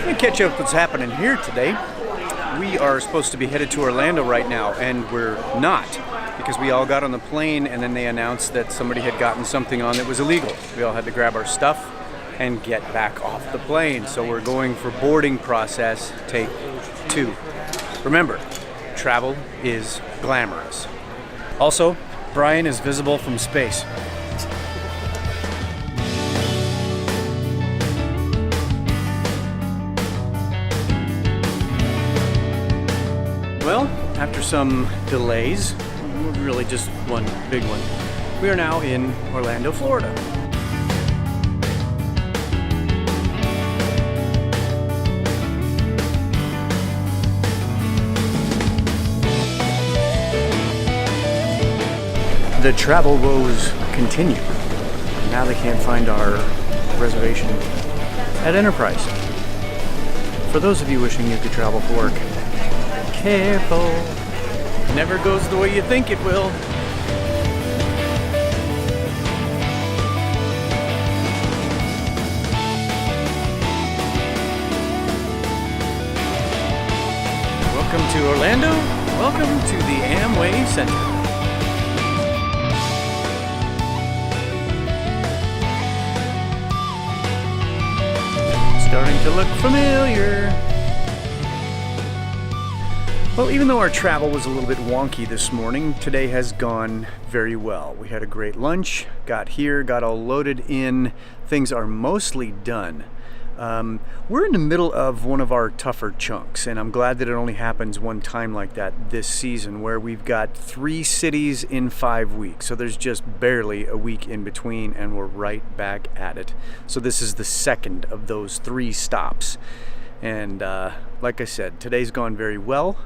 Let me catch up with what's happening here today. We are supposed to be headed to Orlando right now, and we're not, because we all got on the plane and then they announced that somebody had gotten something on that was illegal. We all had to grab our stuff and get back off the plane. So we're going for boarding process take 2. Remember, travel is glamorous. Also, Brian is visible from space. Well, after some delays, really just one big one, we are now in Orlando, Florida. The travel woes continue. Now they can't find our reservation at Enterprise. For those of you wishing you could travel for work, careful. Never goes the way you think it will. Welcome to Orlando. Welcome to the Amway Center. Starting to look familiar. Well, even though our travel was a little bit wonky this morning, today has gone very well. We had a great lunch, got here, got all loaded in. Things are mostly done. We're in the middle of one of our tougher chunks, and I'm glad that it only happens one time like that this season, where we've got 3 cities in 5 weeks. So there's just barely a week in between, and we're right back at it. So this is the second of those 3 stops. And like I said, today's gone very well.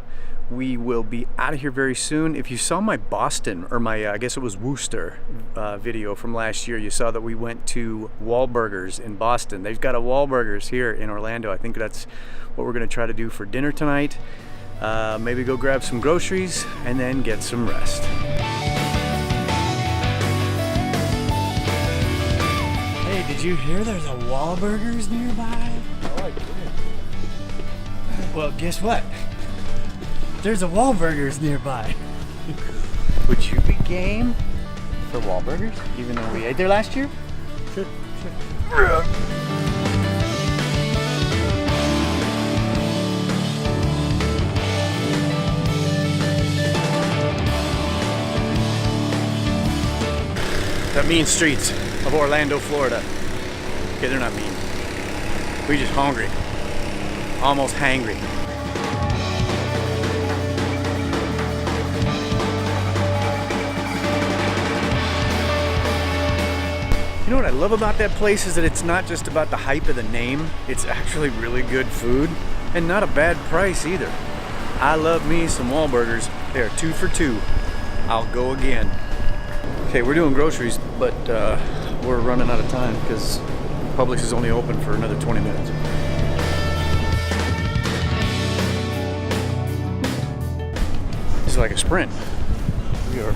We will be out of here very soon. If you saw my Boston, or my, I guess it was Worcester video from last year, you saw that we went to Wahlburgers in Boston. They've got a Wahlburgers here in Orlando. I think that's what we're gonna try to do for dinner tonight. Maybe go grab some groceries and then get some rest. Hey, did you hear there's a Wahlburgers nearby? Oh, I did. Well, guess what? There's a Wahlburgers nearby. Would you be game for Wahlburgers, even though we ate there last year? Sure. The mean streets of Orlando, Florida. Okay, they're not mean. We're just hungry. Almost hangry. You know what I love about that place is that it's not just about the hype of the name. It's actually really good food and not a bad price either. I love me some Wahlburgers. They are 2 for $2. I'll go again. Okay, we're doing groceries, but we're running out of time because Publix is only open for another 20 minutes. It's like a sprint. We got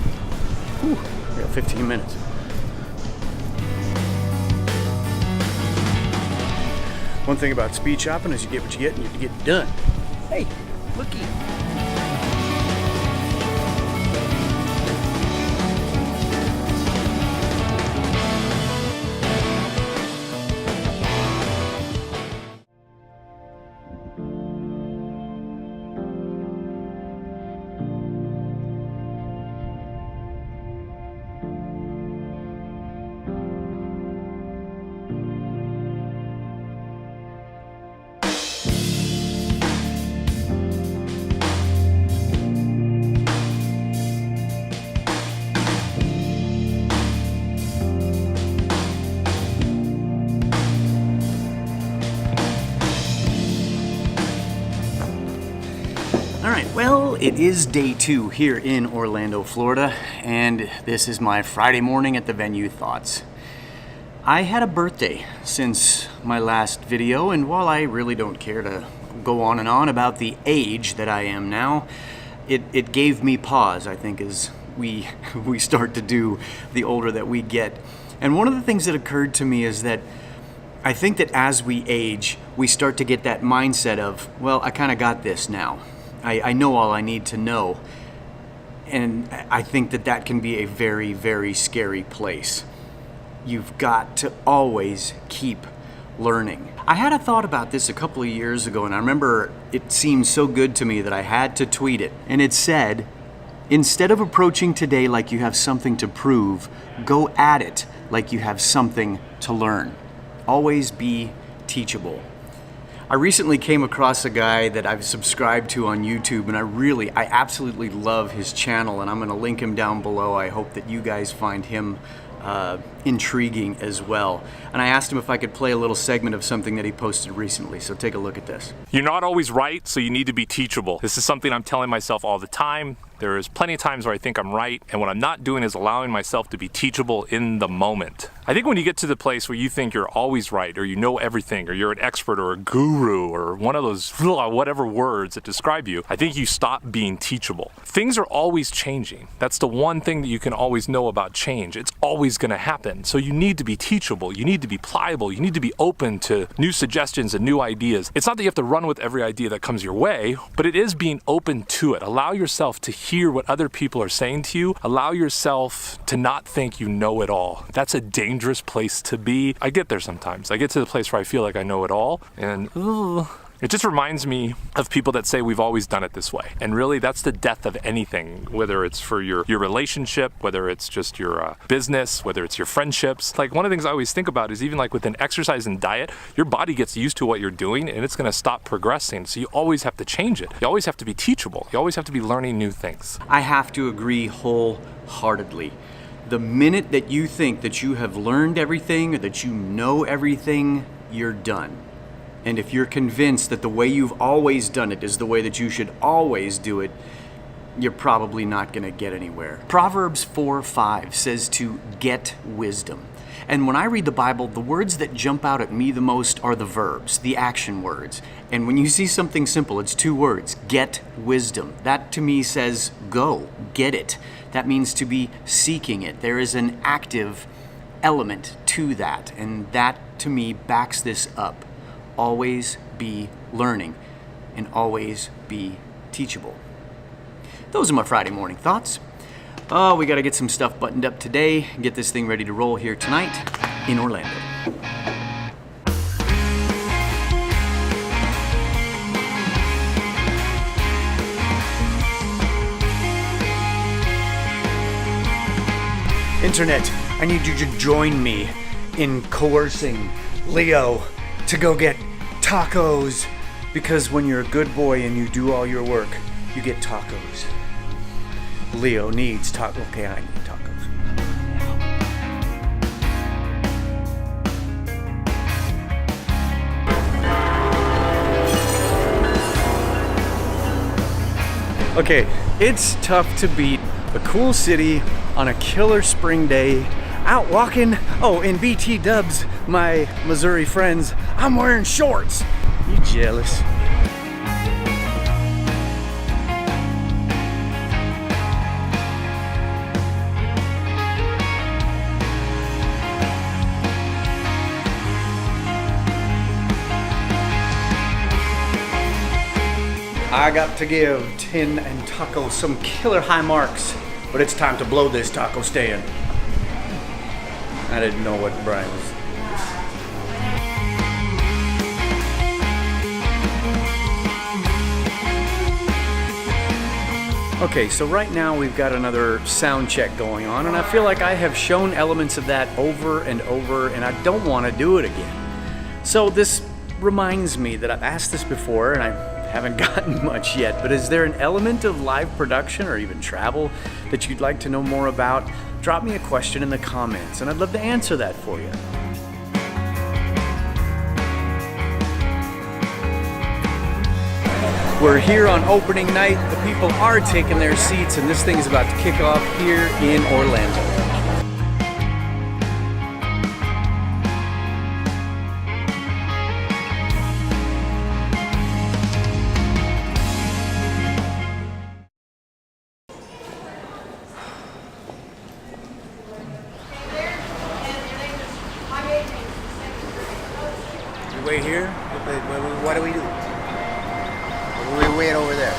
15 minutes. One thing about speed shopping is you get what you get and you get it done. Hey, looky. Well, it is day 2 here in Orlando, Florida, and this is my Friday morning at the venue thoughts. I had a birthday since my last video, and while I really don't care to go on and on about the age that I am now, it gave me pause, I think, as we start to do the older that we get. And one of the things that occurred to me is that I think that as we age, we start to get that mindset of, well, I kind of got this now. I know all I need to know. And I think that that can be a very, very scary place. You've got to always keep learning. I had a thought about this a couple of years ago, and I remember it seemed so good to me that I had to tweet it. And it said, instead of approaching today like you have something to prove, go at it like you have something to learn. Always be teachable. I recently came across a guy that I've subscribed to on YouTube, and I absolutely love his channel, and I'm going to link him down below. I hope that you guys find him intriguing as well. And I asked him if I could play a little segment of something that he posted recently, so take a look at this. You're not always right, so you need to be teachable. This is something I'm telling myself all the time. There's plenty of times where I think I'm right, and what I'm not doing is allowing myself to be teachable in the moment. I think when you get to the place where you think you're always right, or you know everything, or you're an expert, or a guru, or one of those whatever words that describe you, I think you stop being teachable. Things are always changing. That's the one thing that you can always know about change. It's always going to happen. So you need to be teachable. You need to be pliable. You need to be open to new suggestions and new ideas. It's not that you have to run with every idea that comes your way, but it is being open to it. Allow yourself to hear what other people are saying to you. Allow yourself to not think you know it all. That's a dangerous place to be. I get there sometimes. I get to the place where I feel like I know it all, and it just reminds me of people that say we've always done it this way. And really, that's the death of anything, whether it's for your relationship, whether it's just your business, whether it's your friendships. Like, one of the things I always think about is even like within exercise and diet, your body gets used to what you're doing and it's going to stop progressing. So you always have to change it. You always have to be teachable. You always have to be learning new things. I have to agree wholeheartedly. The minute that you think that you have learned everything or that you know everything, you're done. And if you're convinced that the way you've always done it is the way that you should always do it, you're probably not going to get anywhere. Proverbs 4:5 says to get wisdom. And when I read the Bible, the words that jump out at me the most are the verbs, the action words. And when you see something simple, it's 2 words, get wisdom. That to me says go, get it. That means to be seeking it. There is an active element to that, and that to me backs this up. Always be learning and always be teachable. Those are my Friday morning thoughts. Oh, we got to get some stuff buttoned up today and get this thing ready to roll here tonight in Orlando. Internet, I need you to join me in coercing Leo to go get tacos, because when you're a good boy and you do all your work, you get tacos. Leo needs tacos. Okay, I need tacos. Okay, it's tough to beat a cool city on a killer spring day, out walking. Oh, in BT dubs, my Missouri friends, I'm wearing shorts. You jealous? I got to give Tin and Taco some killer high marks, but it's time to blow this taco stand. I didn't know what Brian was. Okay, so right now we've got another sound check going on, and I feel like I have shown elements of that over and over, and I don't want to do it again. So this reminds me that I've asked this before, and I haven't gotten much yet, but is there an element of live production or even travel that you'd like to know more about? Drop me a question in the comments, and I'd love to answer that for you. We're here on opening night. The people are taking their seats, and this thing is about to kick off here in Orlando. wait here? What do we do? We wait over there.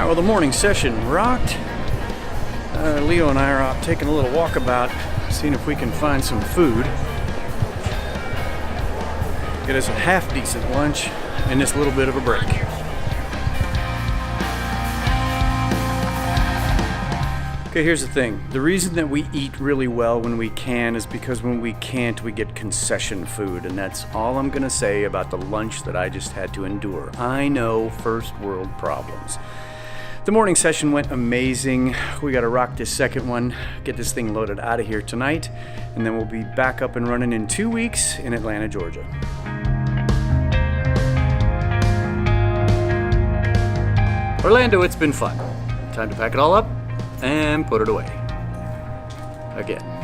Well, the morning session rocked. Leo and I are out taking a little walkabout, seeing if we can find some food. Get us a half decent lunch and this little bit of a break. Okay, here's the thing. The reason that we eat really well when we can is because when we can't, we get concession food. And that's all I'm gonna say about the lunch that I just had to endure. I know, first world problems. The morning session went amazing. We got to rock this second one, get this thing loaded out of here tonight, and then we'll be back up and running in 2 weeks in Atlanta, Georgia. Orlando, it's been fun. Time to pack it all up and put it away. Again.